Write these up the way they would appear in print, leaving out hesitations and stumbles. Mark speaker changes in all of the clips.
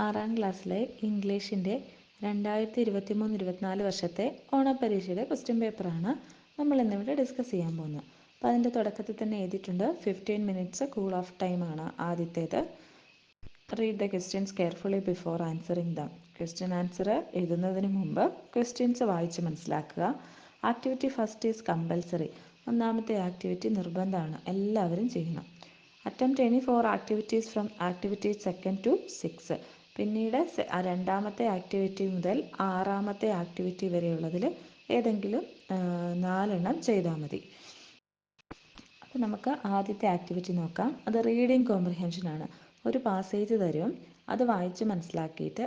Speaker 1: ആറാം ക്ലാസ്സിലെ ഇംഗ്ലീഷിൻ്റെ 2023-24 വർഷത്തെ ഓണപ്പരീക്ഷയുടെ ക്വസ്റ്റ്യൻ പേപ്പറാണ് നമ്മൾ ഇന്നിവിടെ ഡിസ്കസ് ചെയ്യാൻ പോകുന്നത്. അപ്പോൾ അതിൻ്റെ തുടക്കത്തിൽ തന്നെ എഴുതിയിട്ടുണ്ട് 15 മിനിറ്റ്സ് കൂൾ ഓഫ് ടൈമാണ് ആദ്യത്തേത്. Read the questions carefully before answering dum. Question answer എഴുതുന്നതിന് മുമ്പ് ക്വസ്റ്റ്യൻസ് വായിച്ച് മനസ്സിലാക്കുക. Activity first is compulsory. ഒന്നാമത്തെ ആക്ടിവിറ്റി നിർബന്ധമാണ്, എല്ലാവരും ചെയ്യണം. Attempt any 4 activities from activity 2 to 6. പിന്നീട് രണ്ടാമത്തെ ആക്ടിവിറ്റി മുതൽ ആറാമത്തെ ആക്ടിവിറ്റി വരെയുള്ളതിൽ ഏതെങ്കിലും 4 എണ്ണം ചെയ്താൽ മതി. അപ്പോൾ നമുക്ക് ആദ്യത്തെ ആക്ടിവിറ്റി നോക്കാം. അത് റീഡിങ് കോംപ്രിഹെൻഷനാണ്. ഒരു പാസേജ് തരും, അത് വായിച്ച് മനസ്സിലാക്കിയിട്ട്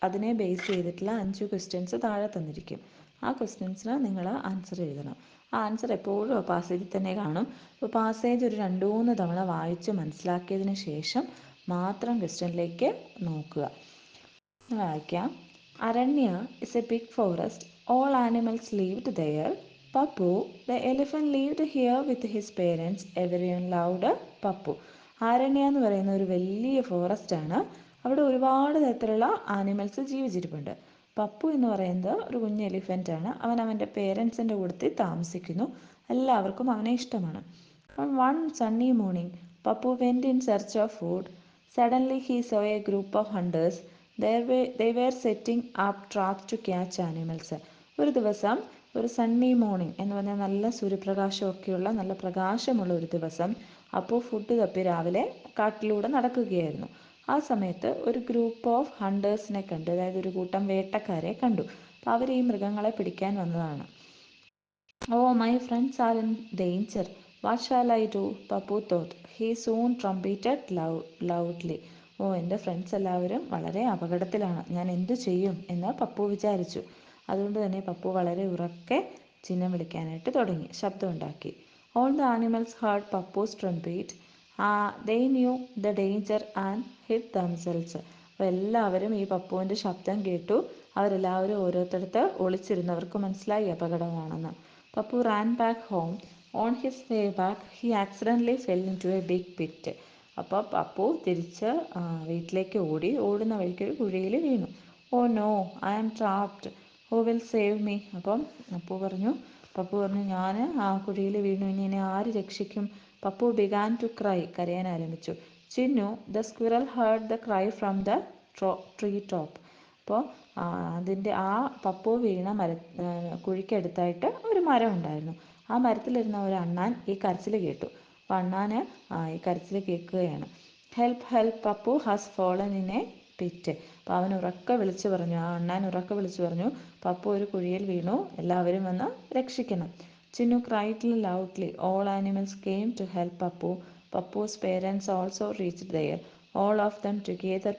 Speaker 1: അതിനെ ബേസ് ചെയ്തിട്ടുള്ള 5 ക്വസ്റ്റ്യൻസ് താഴെ തന്നിരിക്കും. ആ ക്വസ്റ്റ്യൻസിന് നിങ്ങൾ ആൻസർ എഴുതണം. ആ ആൻസർ എപ്പോഴും പാസേജിൽ തന്നെ കാണും. അപ്പോൾ പാസേജ് ഒരു 2-3 തവണ വായിച്ച് മനസ്സിലാക്കിയതിന് ശേഷം മാത്രം ക്വസ്റ്റ്യനിലേക്ക് നോക്കുക. വായിക്കാം. Aranya is a big forest. All animals lived there. Pappu the elephant lived here with his parents. Everyone loved Pappu. Aranya എന്ന് പറയുന്ന ഒരു വലിയ ഫോറസ്റ്റാണ്. അവിടെ ഒരുപാട് തരത്തിലുള്ള ആനിമൽസ് ജീവിച്ചിരിപ്പുണ്ട്. പപ്പു എന്ന് പറയുന്നത് ഒരു കുഞ്ഞ് എലിഫൻ്റാണ്. അവൻ അവൻ്റെ പേരൻസിൻ്റെ കൂട്ടത്തിൽ താമസിക്കുന്നു. എല്ലാവർക്കും അവനെ ഇഷ്ടമാണ്. One sunny morning Pappu went in search of food. Suddenly he saw a group of hunters. They were setting up traps to catch animals. ഒരു ദിവസം, ഒരു സണ്ണി മോർണിംഗ് എന്ന് പറഞ്ഞാൽ നല്ല സൂര്യപ്രകാശമൊക്കെയുള്ള നല്ല പ്രകാശമുള്ള ഒരു ദിവസം, അപ്പോൾ ഫുഡ് തപ്പി രാവിലെ കാട്ടിലൂടെ നടക്കുകയായിരുന്നു. ആ സമയത്ത് ഒരു ഗ്രൂപ്പ് ഓഫ് ഹണ്ടേഴ്സിനെ കണ്ടു, അതായത് ഒരു കൂട്ടം വേട്ടക്കാരെ കണ്ടു. അപ്പോൾ അവർ ഈ മൃഗങ്ങളെ പിടിക്കാൻ വന്നതാണ്. Oh, my friends are in danger. What shall I do? Papu thought. He soon trumpeted loudly. ഓ, എൻ്റെ ഫ്രണ്ട്സ് എല്ലാവരും വളരെ അപകടത്തിലാണ്, ഞാൻ എന്തു ചെയ്യും എന്ന് പപ്പു വിചാരിച്ചു. അതുകൊണ്ട് തന്നെ പപ്പു വളരെ ഉറക്കെ ചിഹ്നം വിളിക്കാനായിട്ട് തുടങ്ങി, ശബ്ദമുണ്ടാക്കി. All the animals heard Pappu's trumpet. They knew the danger and hid themselves. അപ്പോൾ എല്ലാവരും ഈ പപ്പുവിൻ്റെ ശബ്ദം കേട്ടു. അവരെല്ലാവരും ഓരോരുത്തടുത്ത് ഒളിച്ചിരുന്നവർക്ക് മനസ്സിലായി അപകടമാണെന്ന്. Pappu ran back home. On his way back, he accidentally fell into a big pit. അപ്പോൾ പപ്പു തിരിച്ച് വീട്ടിലേക്ക് ഓടുന്ന വഴിക്ക് ഒരു കുഴിയിൽ വീണു. Oh no, I am trapped. Who will save me? അപ്പം പപ്പു പറഞ്ഞു, ഞാൻ ആ കുഴിയിൽ വീണു, ഇനി എന്നെ ആര് രക്ഷിക്കും? പപ്പു ബിഗാൻ ടു ക്രൈ, കരയാൻ ആരംഭിച്ചു. Chinnu the squirrel heard the cry from the tree top. അപ്പോൾ ആ പപ്പു വീണ കുഴിക്കടുത്തായിട്ട് ഒരു മരം ഉണ്ടായിരുന്നു. ആ മരത്തിലിരുന്ന ഒരു അണ്ണാൻ ഈ കരച്ചിൽ കേട്ടു. അപ്പോൾ അണ്ണാന് ഈ കരച്ചിൽ കേൾക്കുകയാണ്. Help help, Pappu has fallen in a pit. അപ്പോൾ അവൻ അണ്ണാൻ ഉറക്കെ വിളിച്ചു പറഞ്ഞു, പപ്പു ഒരു കുഴിയിൽ വീണു, എല്ലാവരും വന്ന് രക്ഷിക്കണം. Chinnu cried loudly. All animals came to help Pappu. Pappu's parents also reached there. All of them together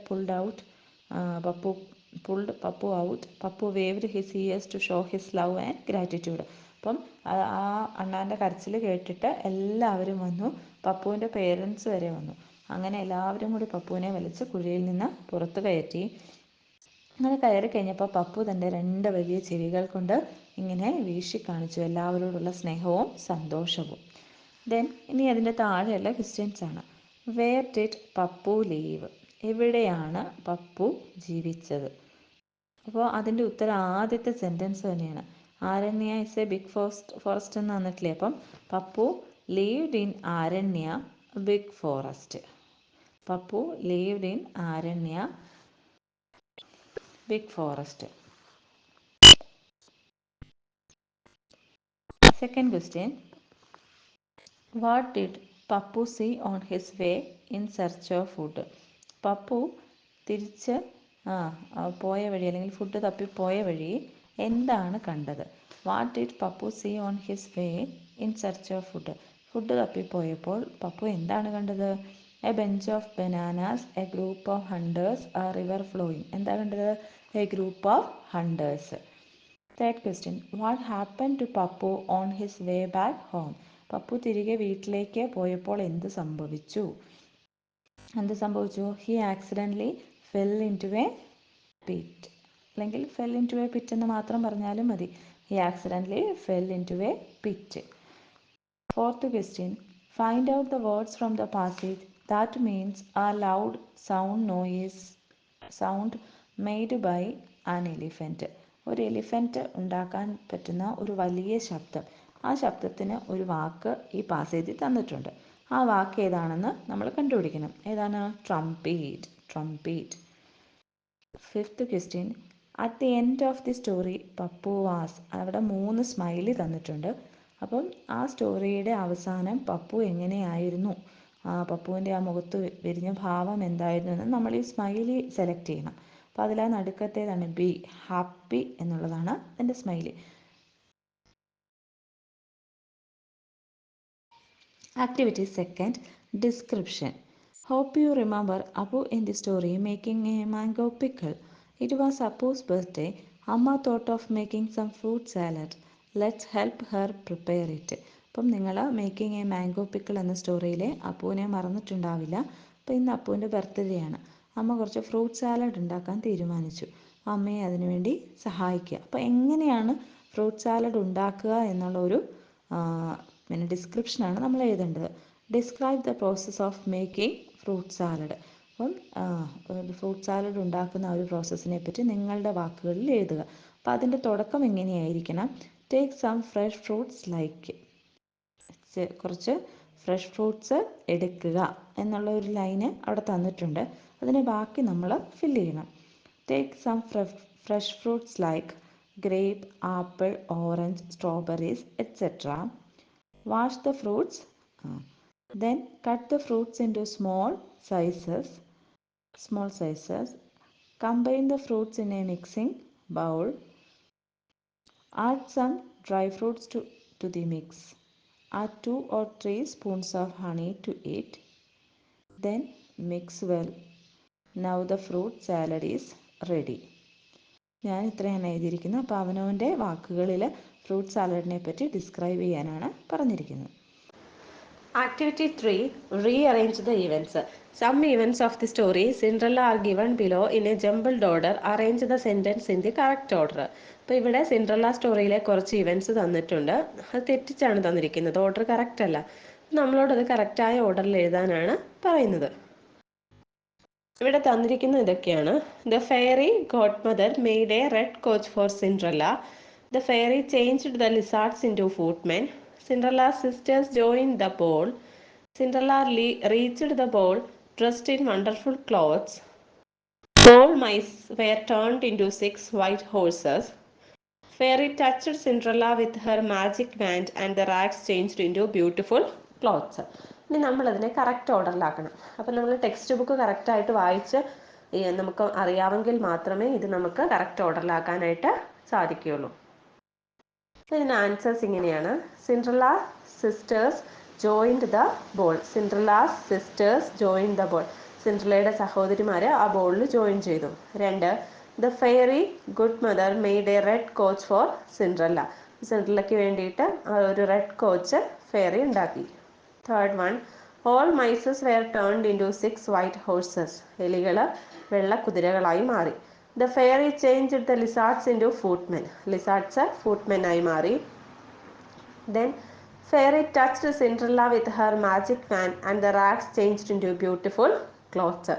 Speaker 1: pulled Pappu out. Pappu waved his ears to show his love and gratitude. അപ്പം ആ അണ്ണാൻ്റെ കരച്ചിൽ കേട്ടിട്ട് എല്ലാവരും വന്നു. പപ്പുവിൻ്റെ പേരൻസ് വരെ വന്നു. അങ്ങനെ എല്ലാവരും കൂടി പപ്പുവിനെ വലിച്ച് കുഴിയിൽ നിന്ന് പുറത്ത് കയറ്റി. അങ്ങനെ കയറി കഴിഞ്ഞപ്പോൾ പപ്പു തൻ്റെ 2 വലിയ ചെവികൾ കൊണ്ട് ഇങ്ങനെ വീശി കാണിച്ചു എല്ലാവരോടുള്ള സ്നേഹവും സന്തോഷവും. ഇനി അതിൻ്റെ താഴെയുള്ള ക്വസ്റ്റ്യൻസ് ആണ്. Where did Pappu live? എവിടെയാണ് പപ്പു ജീവിച്ചത്? അപ്പോൾ അതിൻ്റെ ഉത്തരം ആദ്യത്തെ സെൻറ്റൻസ് തന്നെയാണ്. Aranya is a big forest എന്ന് തന്നിട്ടില്ലേ. അപ്പം Pappu lived in Aranya big forest. Pappu lived in Aranya big forest. Second question. What did Pappu see on his way in search of food? Pappu തിരിച്ച് പോയ വഴി, അല്ലെങ്കിൽ ഫുഡ് തപ്പി പോയ വഴി എന്താണ് കണ്ടത്? What did Pappu see on his way in search of food? Food തപ്പിപ്പോയപ്പോൾ പപ്പു എന്താണ് കണ്ടത്? A bench of bananas, a group of hunters, a river flowing. എന്താ കണ്ടത്? A group of hunters. Third question. What happen to Pappu on his way back home? Pappu തിരികെ വീട്ടിലേക്ക് പോയപ്പോൾ എന്ത് സംഭവിച്ചു? He accidentally fell in to a pit, അല്ലെങ്കിൽ fell in to a pit എന്ന് മാത്രം പറഞ്ഞാലും മതി. He accidentally fell in to a pit. Fourth question. Find out the words from the passage That means a loud sound made by an elephant. ഒരു elephant ഉണ്ടാക്കാൻ പറ്റുന്ന ഒരു വലിയ ശബ്ദം. ആ ശബ്ദത്തിന് ഒരു വാക്ക് ഈ പാസേജിൽ തന്നിട്ടുണ്ട്. ആ വാക്ക് ഏതാണെന്ന് നമ്മൾ കണ്ടുപിടിക്കണം. ഏതാണ്? Trumpet. Trumpet. Fifth question. At the end of the story Pappu was. അവിടെ 3 സ്മൈലി തന്നിട്ടുണ്ട്. അപ്പം ആ സ്റ്റോറിയുടെ അവസാനം പപ്പു എങ്ങനെയായിരുന്നു, പപ്പുവിൻ്റെ ആ മുഖത്ത് വിരിഞ്ഞ ഭാവം എന്തായിരുന്നു എന്ന് നമ്മൾ ഈ സ്മൈലി സെലക്ട് ചെയ്യണം. അപ്പോൾ അതിൽ ആ നടുക്കത്തേതാണ് ബി, ഹാപ്പി എന്നുള്ളതാണ് അതിൻ്റെ smiley. Activity second, description. Hope you remember Apu in the story making a mango pickle. It was Apu's birthday. Amma thought of making some fruit salad. Let's help her prepare it. അപ്പം നിങ്ങൾ making A mango pickle എന്ന സ്റ്റോറിയിലെ അപ്പുവിനെ മറന്നിട്ടുണ്ടാവില്ല. അപ്പോൾ ഇന്ന് അപ്പുവിൻ്റെ birthday ആണ്. അമ്മ കുറച്ച് fruit salad ഉണ്ടാക്കാൻ തീരുമാനിച്ചു. അമ്മയെ അതിനുവേണ്ടി സഹായിക്കുക. അപ്പോൾ എങ്ങനെയാണ് ഫ്രൂട്ട് സാലഡ് ഉണ്ടാക്കുക എന്നുള്ള ഒരു പിന്നെ ഡിസ്ക്രിപ്ഷനാണ് നമ്മൾ എഴുതേണ്ടത്. Describe the process of making fruit salad. അപ്പം ഫ്രൂട്ട് സാലഡ് ഉണ്ടാക്കുന്ന ഒരു പ്രോസസ്സിനെ പറ്റി നിങ്ങളുടെ വാക്കുകളിൽ എഴുതുക. അപ്പം അതിൻ്റെ തുടക്കം എങ്ങനെയായിരിക്കണം? Take some fresh fruits like. കുറച്ച് ഫ്രഷ് ഫ്രൂട്ട്സ് എടുക്കുക എന്നുള്ള ഒരു ലൈന് അവിടെ തന്നിട്ടുണ്ട്. അതിന് ബാക്കി നമ്മൾ ഫില്ല് ചെയ്യണം. Take some fresh fruits like grape, apple, orange, strawberries etcetera. Wash the fruits. Then cut the fruits into small sizes. Combine the fruits in a mixing bowl. Add some dry fruits to the mix. Add 2 or 3 spoons of honey to it. Then mix well. Now the fruit salad is ready. ഞാൻ ഇത്രയാണ് എഴുതിയിരിക്കുന്നത്. അപ്പോൾ അവനവൻ്റെ വാക്കുകളിൽ fruit സാലഡിനെ പറ്റി describe ചെയ്യാനാണ് പറഞ്ഞിരിക്കുന്നത്.
Speaker 2: Activity 3. Rearrange the events. Some events of the story Cinderella are given below in a jumbled order. Arrange the sentence in the correct order. അപ്പോൾ ഇവിടെ സിൻഡ്രല്ല സ്റ്റോറിയിലെ കുറച്ച് ഇവൻറ്റ്സ് തന്നിട്ടുണ്ട്. അത് തെറ്റിച്ചാണ് തന്നിരിക്കുന്നത്. ഓർഡർ കറക്റ്റ് അല്ല. നമ്മളോടത് കറക്റ്റായ ഓർഡറിൽ എഴുതാനാണ് പറയുന്നത്. ഇവിടെ തന്നിരിക്കുന്നത് ഇതൊക്കെയാണ്. The fairy godmother made a red coach for Cinderella. The fairy changed the lizards into footmen. Cinderella's sisters joined the ball. Cinderella reached the ball dressed in wonderful clothes. All mice were turned into 6 white horses. Fairy touched Cinderella with her magic wand and the rags changed into beautiful clothes. ഇനി നമ്മളതിനെ correct ഓർഡറിലാക്കണം. അപ്പം നമ്മൾ text book കറക്റ്റായിട്ട് വായിച്ച് നമുക്ക് അറിയാമെങ്കിൽ മാത്രമേ ഇത് നമുക്ക് കറക്റ്റ് ഓർഡറിലാക്കാനായിട്ട് സാധിക്കുകയുള്ളൂ. ഇതിന് ആൻസേഴ്സ് ഇങ്ങനെയാണ്. Cinderella sisters joined the ball. Cinderella's sisters joined the ball. സിൻഡ്രല്ലയുടെ സഹോദരിമാർ ആ ബോളിൽ ജോയിൻ ചെയ്തു. 2. The fairy good mother made a red coach for Cinderella. സിൻഡ്രല്ലയ്ക്ക് വേണ്ടിയിട്ട് ഒരു റെഡ് കോച്ച് ഫെയറി ഉണ്ടാക്കി. 3rd, all mices were turned into 6 white horses. എലികൾ വെള്ള കുതിരകളായി മാറി. The fairy changed the lizards into footmen. Lizards footmen ആയി മാറി. Then fairy touched Cinderella with her magic wand and the rags changed into beautiful clothes.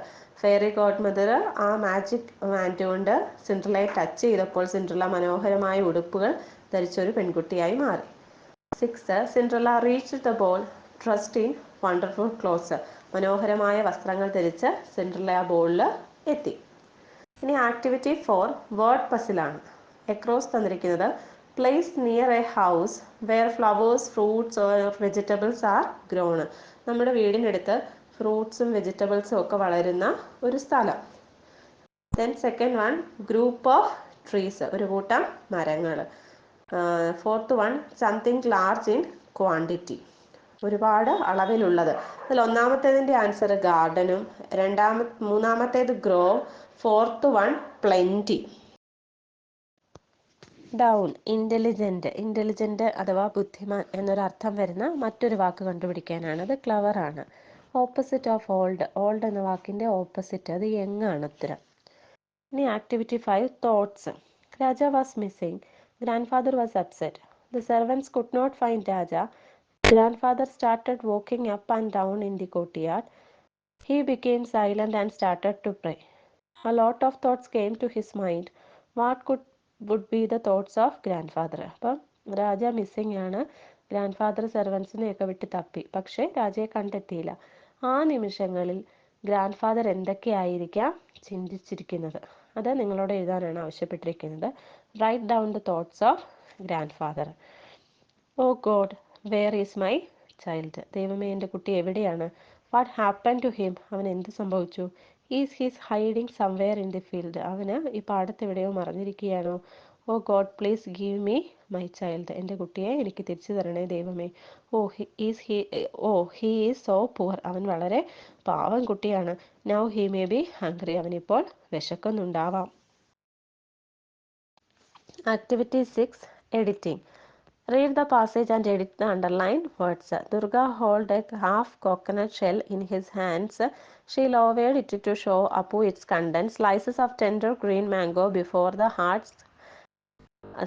Speaker 2: Fairy God mother ആ magic want കൊണ്ട് സിൻഡ്രല്ലയെ touch ചെയ്തപ്പോൾ Cinderella മനോഹരമായ ഉടുപ്പുകൾ ധരിച്ചൊരു പെൺകുട്ടിയായി മാറി. 6. Cinderella reached the ball dressed in wonderful clothes. മനോഹരമായ വസ്ത്രങ്ങൾ ധരിച്ച് സിൻഡ്രല്ല ആ ബോളിൽ എത്തി. ഇനി ആക്ടിവിറ്റി 4 വേർഡ് പസിലാണ്. എക്രോസ് തന്നിരിക്കുന്നത് place near A house wear flowers fruits or vegetables R grown. നമ്മുടെ വീടിനടുത്ത് ഫ്രൂട്ട്സും വെജിറ്റബിൾസും ഒക്കെ വളരുന്ന ഒരു സ്ഥലം. Then second one group of trees, ഒരു കൂട്ടം മരങ്ങൾ. 4th one something large in quantity, ഒരുപാട് അളവിലുള്ളത്. അതിൽ ഒന്നാമത്തേതിൻ്റെ ആൻസർ ഗാർഡനും, മൂന്നാമത്തേത് grow, 4th one plenty. Down intelligent. Intelligent അഥവാ ബുദ്ധിമാൻ എന്നൊരർത്ഥം വരുന്ന മറ്റൊരു വാക്ക് കണ്ടുപിടിക്കാനാണ്. അത് ക്ലവർ ആണ്. Opposite of old. ഓൾഡ് എന്ന വാക്കിൻ്റെ ഓപ്പോസിറ്റ് അത് യങ് ആണ് ഉത്തരം. ഇനി activity 5 thoughts. Raja was missing. Grandfather was upset. The servants could not find Raja. Grandfather started walking up and down in the courtyard. He became silent and started to pray. A lot of thoughts came to his mind. What could would be the thoughts of grandfather? അപ്പം രാജ missing ആണ്. Grand father സെർവൻസിനെയൊക്കെ വിട്ട് തപ്പി, പക്ഷേ രാജയെ കണ്ടെത്തിയില്ല. ആ നിമിഷങ്ങളിൽ grand father എന്തൊക്കെയായിരിക്കാം ചിന്തിച്ചിരിക്കുന്നത്? അത് നിങ്ങളോട് എഴുതാനാണ് ആവശ്യപ്പെട്ടിരിക്കുന്നത്. Write down the thoughts of grandfather. Oh God, where is my child? ദൈവമേ, എൻ്റെ കുട്ടി എവിടെയാണ്? What happen to him? അവൻ എന്ത് സംഭവിച്ചു? Is he's hiding somewhere in the field? അവന് ഈ പാടത്ത് എവിടെയോ മറഞ്ഞിരിക്കുകയാണോ? Oh God, please give me my child. എൻ്റെ കുട്ടിയെ എനിക്ക് തിരിച്ചു തരണേ ദൈവമേ. Oh he is so poor. അവൻ വളരെ പാവം കുട്ടിയാണ്. Now he may be hungry. അവനിപ്പോൾ വിശക്കുന്നുണ്ടാവാം. Activity 6, editing. Read the passage and edit the underlined words. Durga held a half coconut shell in his hands. She lowered it to show Apu its contents. Slices of tender green mango before the heart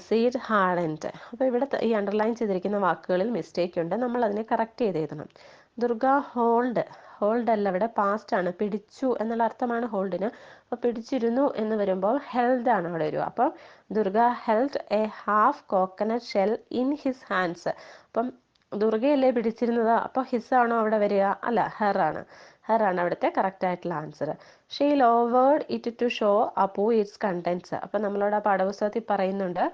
Speaker 2: seed hardened. അപ്പോൾ ഇവിടെ ഈ underline ചെയ്തിരിക്കുന്ന വാക്കുകളിൽ mistake ഉണ്ട്. നമ്മൾ അതിനെ correct ചെയ്ത് എഴുതണം. ദുർഗ ഹോൾഡ് അല്ല, ഇവിടെ പാസ്റ്റ് ആണ്. പിടിച്ചു എന്നുള്ള അർത്ഥമാണ് ഹോൾഡിന്. അപ്പോൾ പിടിച്ചിരുന്നു എന്ന് വരുമ്പോൾ ഹെൽഡ് ആണ് അവിടെ വരിക. അപ്പം Durga held A half coconut shell in his hands. അപ്പം ദുർഗയല്ലേ പിടിച്ചിരുന്നത്, അപ്പോൾ ഹിസ് ആണോ അവിടെ വരിക? അല്ല, ഹെർ ആണ് അവിടുത്തെ കറക്റ്റ് ആയിട്ടുള്ള answer. She lowered it to show Appu its contents. അപ്പം നമ്മളോട് ആ പാഠപുസ്തകത്തിൽ പറയുന്നുണ്ട്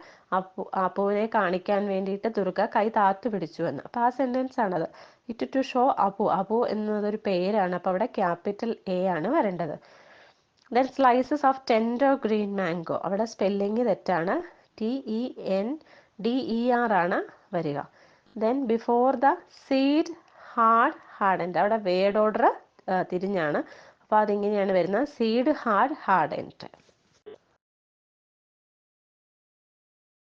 Speaker 2: അപ്പുവിനെ കാണിക്കാൻ വേണ്ടിയിട്ട് ദുർഗ കൈ താത്തു പിടിച്ചു എന്ന്. അപ്പോൾ ആ സെൻറ്റൻസ് ആണത്. ഇറ്റ് ടു ഷോ അപ്പു എന്നതൊരു പേരാണ്, അപ്പോൾ അവിടെ ക്യാപിറ്റൽ എ ആണ് വരേണ്ടത്. Then slices of tender green mango, അവിടെ സ്പെല്ലിങ് തെറ്റാണ്. TENDER ആണ് വരിക. Then before the seed hardened, അവിടെ വേർഡ് ഓർഡർ തിരിഞ്ഞാണ്. അപ്പോൾ അതിങ്ങനെയാണ് വരുന്നത്, സീഡ് ഹാർഡൻഡ്.